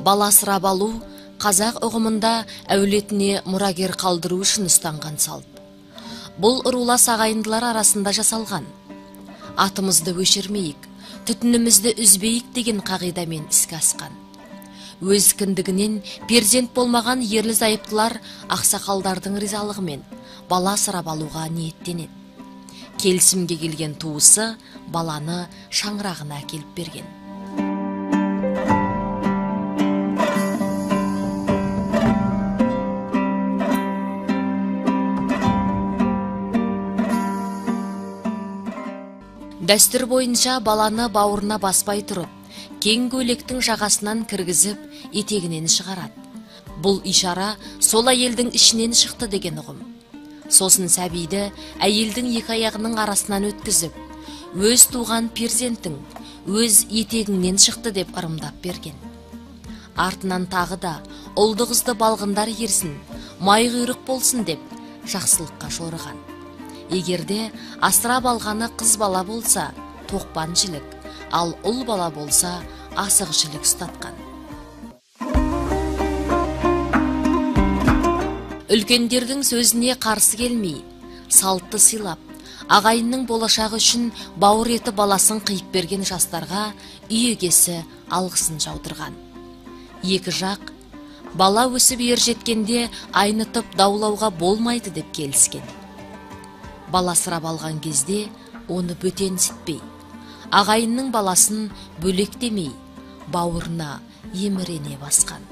бала асырап алу қазақ ұғымында әулетіне мұрагер қалдыру үшін ұстанған салт. Бұл рулас ағайындылар арасында жасалған. Атымызды өшірмейік, түтінімізді үзбейік деген қағидамен іске асқан. Өз кіндігінен перзент болмаған ерлі зайыптылар ақсақалдардың ризалығымен бала асырап алуға ниеттенеді. Келісімге келген туысы баланы шаңырағына әкеліп берген. Дәстүр бойынша баланы бауырына баспай тұрып, кең көйлектің жағасынан кіргізіп, етегінен шығарады. Бұл ишара сол әйелдің ішінен шықты деген ұғым. Сосын сәбиді әйелдің екі аяғының арасынан өткізіп, өз туған перзенттің өз етегіңнен шықты деп ырымдап берген. Артынан тағы да ұлды қызды балғындар ерсін, май құйрық болсын деп жақсылыққа жорыған. Егерде асырап алғаны қыз бала болса, тоқпан жілік, ал ұл бала болса, асық жілік ұстатқан. Үлкендердің сөзіне қарсы келмей, салтты сыйлап, ағайынның болашағы үшін бауыр еті баласын қиып берген жастарға үй егесі алғысын жаудырған. Екі жақ, бала өсіп ер жеткенде айнытып даулауға болмайды деп келіскен. Бала асырап алған кезде оны бөтенсітпей, ағайынның баласын бөлектемей, бауырына емірене басқан.